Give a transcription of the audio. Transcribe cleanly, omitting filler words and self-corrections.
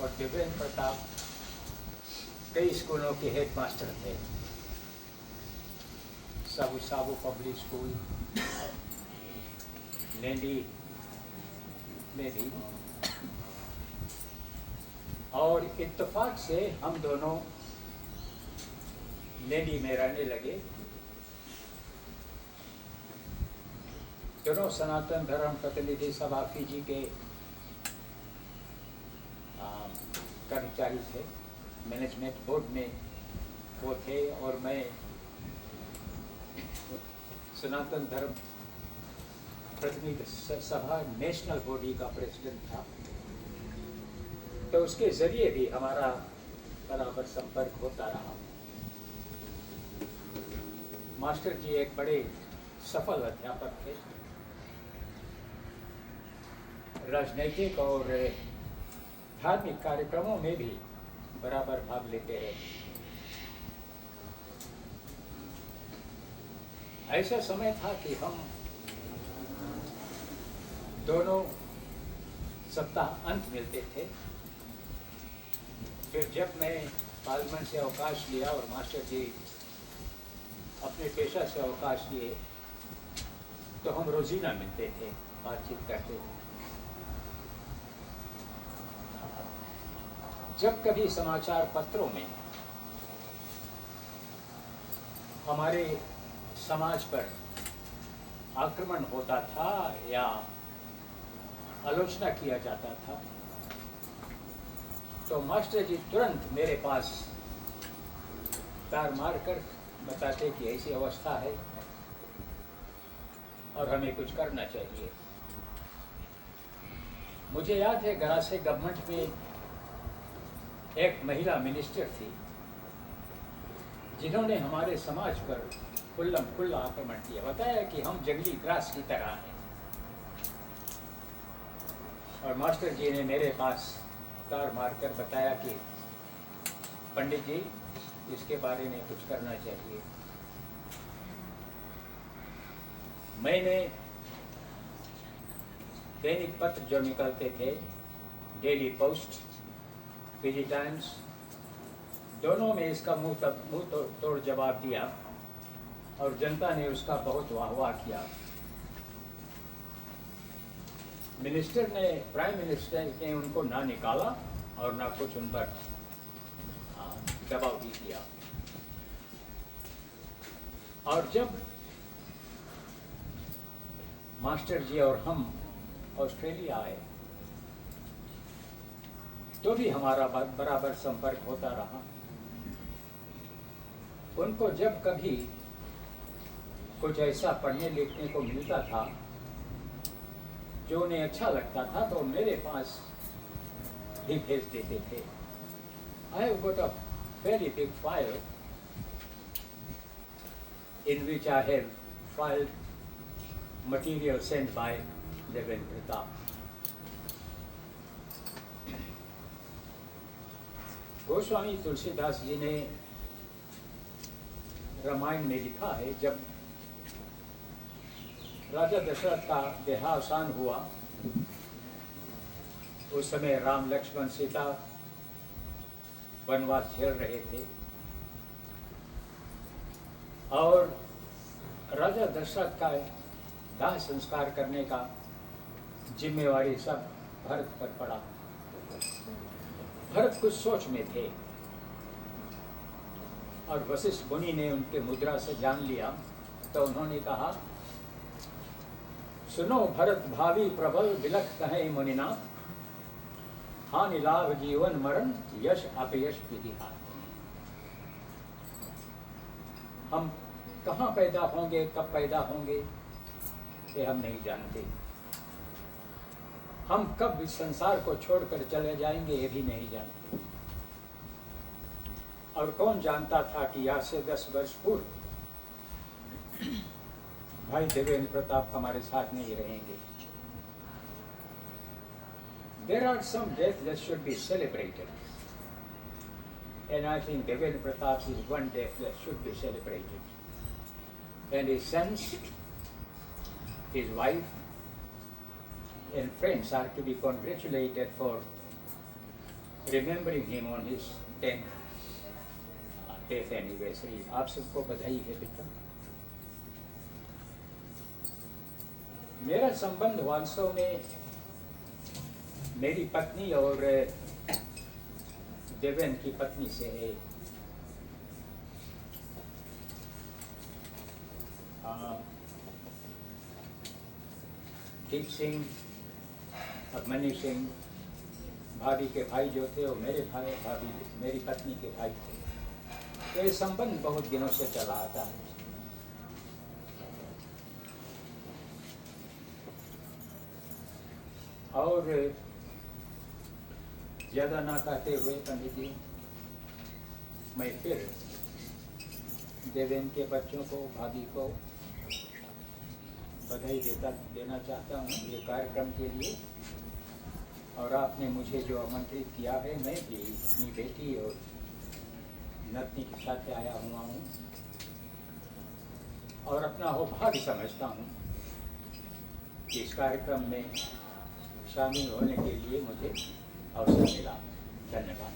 और देवेंद्र प्रताप कई स्कूलों के हेड मास्टर थे। साबू साबू पब्लिक स्कूल, लेंडी में भी। और इत्तेफाक से हम दोनों लेंडी में रहने लगे। दोनों सनातन धर्म प्रतिनिधि सभा फीजी के कर्मचारी थे, मैनेजमेंट बोर्ड में वो थे, और मैं सनातन धर्म प्रतिनिधि सभा नेशनल बॉडी का प्रेसिडेंट था। तो उसके जरिए भी हमारा बराबर संपर्क होता रहा। मास्टर जी एक बड़े सफल अध्यापक थे, राजनीतिक और धार्मिक कार्यक्रमों में भी बराबर भाग लेते रहे। ऐसा समय था कि हम दोनों सप्ताह अंत मिलते थे। फिर जब मैं पार्लियामेंट से अवकाश लिया और मास्टर जी अपने पेशा से अवकाश लिए, तो हम रोजीना मिलते थे, बातचीत करते थे। जब कभी समाचार पत्रों में हमारे समाज पर आक्रमण होता था या आलोचना किया जाता था, तो मास्टर जी तुरंत मेरे पास तार मारकर बताते कि ऐसी अवस्था है और हमें कुछ करना चाहिए। मुझे याद है गरासे गवर्नमेंट में एक महिला मिनिस्टर थी जिन्होंने हमारे समाज पर खुल्लम खुल्ला आक्रमण किया, बताया कि हम जंगली ग्रास की तरह हैं। और मास्टर जी ने मेरे पास तार मारकर बताया कि पंडित जी, इसके बारे में कुछ करना चाहिए। मैंने दैनिक पत्र जो निकलते थे, डेली पोस्ट, फीजी टाइम्स, दोनों में इसका मुंह तोड़ जवाब दिया और जनता ने उसका बहुत वाहवाह किया। मिनिस्टर ने, प्राइम मिनिस्टर ने उनको ना निकाला और ना कुछ उन पर दबाव भी किया। और जब मास्टर जी और हम ऑस्ट्रेलिया आए, तो भी हमारा बराबर संपर्क होता रहा। उनको जब कभी कुछ ऐसा पढ़ने लिखने को मिलता था जो उन्हें अच्छा लगता था, तो मेरे पास ही भेज देते थे। I have got a very big file in which I have filed material sent by Devendra Pratap. Goswami Tulsidas ji ने रामायण में लिखा है, जब राजा दशरथ का देहावसान हुआ, उस समय राम लक्ष्मण सीता वनवास झेल रहे थे और राजा दशरथ का दाह संस्कार करने का जिम्मेवारी सब भरत पर पड़ा। भरत कुछ सोच में थे और वशिष्ठ मुनि ने उनके मुद्रा से जान लिया, तो उन्होंने कहा, सुनो भरत भावी प्रबल बिलख कहे मुनिना, हानि लाभ जीवन मरण यश अपयश विधि हाथ। हम कहाँ पैदा होंगे, कब पैदा होंगे, ये हम नहीं जानते। हम कब इस संसार को छोड़कर चले जाएंगे, ये भी नहीं जानते। और कौन जानता था कि आज से 10 वर्ष पूर्व भाई देवेंद्र प्रताप हमारे साथ नहीं रहेंगे। There are some deaths that should be celebrated, and I think Devendra Pratap is one death that should be celebrated. And his sons, his wife, and friends are to be congratulated for remembering him on his 10th death anniversary. आप सबको बधाई है बेटा। मेरा संबंध वास्तव में मेरी पत्नी और देवेन की पत्नी से है। दीप सिंह और मनी सिंह भाभी के भाई जो थे वो मेरे भाई, भाभी मेरी पत्नी के भाई थे। तो ये संबंध बहुत दिनों से चला आता है। और ज़्यादा ना कहते हुए पंडित जी, मैं फिर देवेन के बच्चों को, भाभी को बधाई देना चाहता हूँ ये कार्यक्रम के लिए। और आपने मुझे जो आमंत्रित किया है, मैं भी अपनी बेटी और नतनी के साथ आया हुआ हूँ और अपना वो भाग्य समझता हूँ कि इस कार्यक्रम में शामिल होने के लिए मुझे अवसर मिला। धन्यवाद।